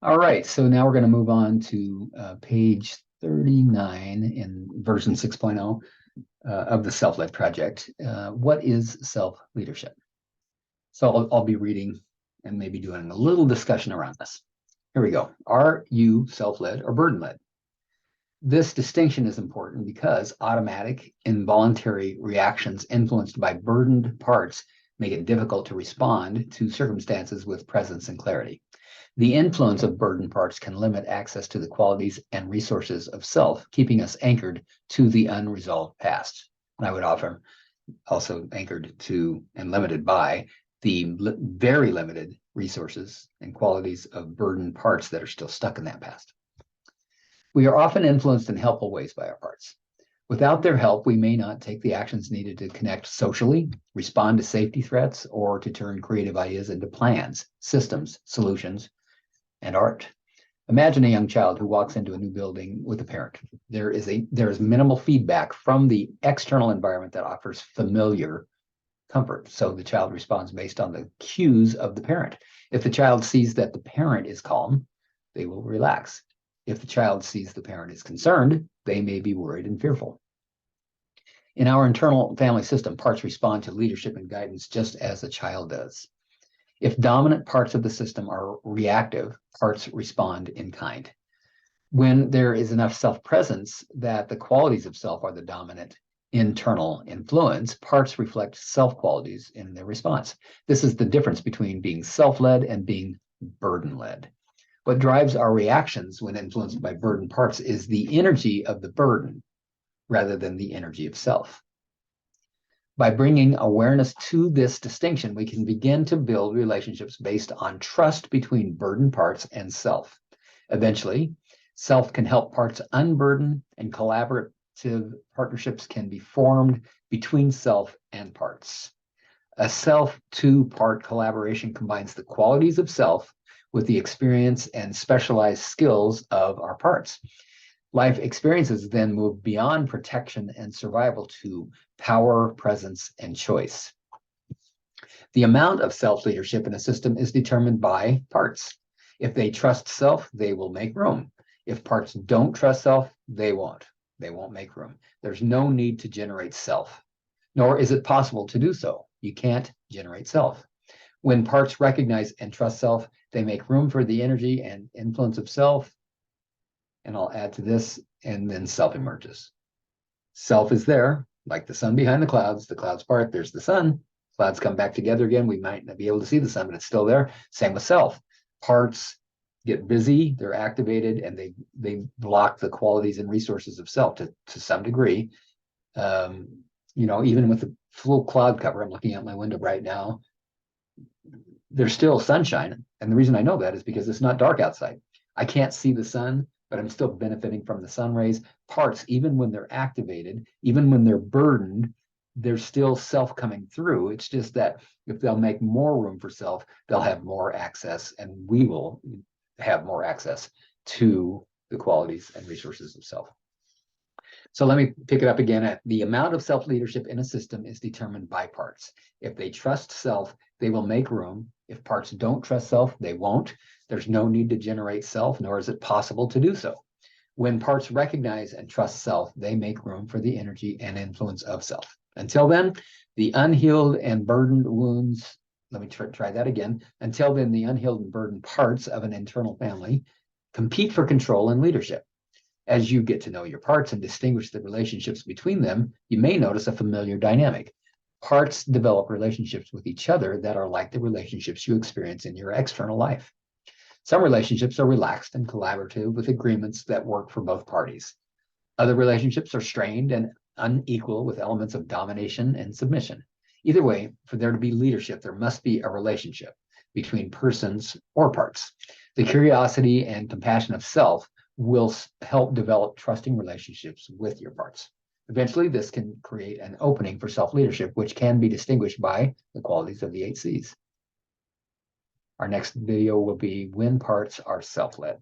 All right, so now we're going to move on to page 39 in version 6.0 of the Self-Led Project. What is self-leadership? So I'll be reading and maybe doing a little discussion around this. Here we go. Are you self-led or burden-led? This distinction is important because automatic, involuntary reactions influenced by burdened parts make it difficult to respond to circumstances with presence and clarity. The influence of burden parts can limit access to the qualities and resources of self, keeping us anchored to the unresolved past. And I would offer also anchored to and limited by the very limited resources and qualities of burden parts that are still stuck in that past. We are often influenced in helpful ways by our parts. Without their help, we may not take the actions needed to connect socially, respond to safety threats, or to turn creative ideas into plans, systems, solutions, and art. Imagine a young child who walks into a new building with a parent. There is minimal feedback from the external environment that offers familiar comfort. So the child responds based on the cues of the parent. If the child sees that the parent is calm, they will relax. If the child sees the parent is concerned, they may be worried and fearful. In our internal family system, parts respond to leadership and guidance just as a child does. If dominant parts of the system are reactive, parts respond in kind. When there is enough self-presence that the qualities of self are the dominant internal influence, parts reflect self-qualities in their response. This is the difference between being self-led and being burden-led. What drives our reactions when influenced by burden parts is the energy of the burden rather than the energy of self. By bringing awareness to this distinction, we can begin to build relationships based on trust between burden parts and self. Eventually, self can help parts unburden, and collaborative partnerships can be formed between self and parts. A self-to-part collaboration combines the qualities of self with the experience and specialized skills of our parts. Life experiences then move beyond protection and survival to power, presence, and choice. The amount of self-leadership in a system is determined by parts. If they trust self, they will make room. If parts don't trust self, they won't. They won't make room. There's no need to generate self, nor is it possible to do so. You can't generate self. When parts recognize and trust self, they make room for the energy and influence of self. And I'll add to this, and then self emerges. Self is there, like the sun behind the clouds part, there's the sun. Clouds come back together again. We might not be able to see the sun, but it's still there. Same with self. Parts get busy, they're activated, and they block the qualities and resources of self to some degree. Even with the full cloud cover, I'm looking out my window right now, there's still sunshine. And the reason I know that is because it's not dark outside. I can't see the sun, but I'm still benefiting from the sun rays. Parts, even when they're activated, even when they're burdened, there's still self coming through. It's just that if they'll make more room for self, they'll have more access, and we will have more access to the qualities and resources of self. So let me pick it up again. The amount of self-leadership in a system is determined by parts. If they trust self, they will make room. If parts don't trust self, they won't. There's no need to generate self, nor is it possible to do so. When parts recognize and trust self, they make room for the energy and influence of self. Until then, the unhealed and burdened wounds, let me try that again. Until then, the unhealed and burdened parts of an internal family compete for control and leadership. As you get to know your parts and distinguish the relationships between them, you may notice a familiar dynamic. Parts develop relationships with each other that are like the relationships you experience in your external life. Some relationships are relaxed and collaborative with agreements that work for both parties. Other relationships are strained and unequal with elements of domination and submission. Either way, for there to be leadership, there must be a relationship between persons or parts. The curiosity and compassion of self will help develop trusting relationships with your parts. Eventually, this can create an opening for self-leadership, which can be distinguished by the qualities of the 8 C's. Our next video will be when parts are self-led.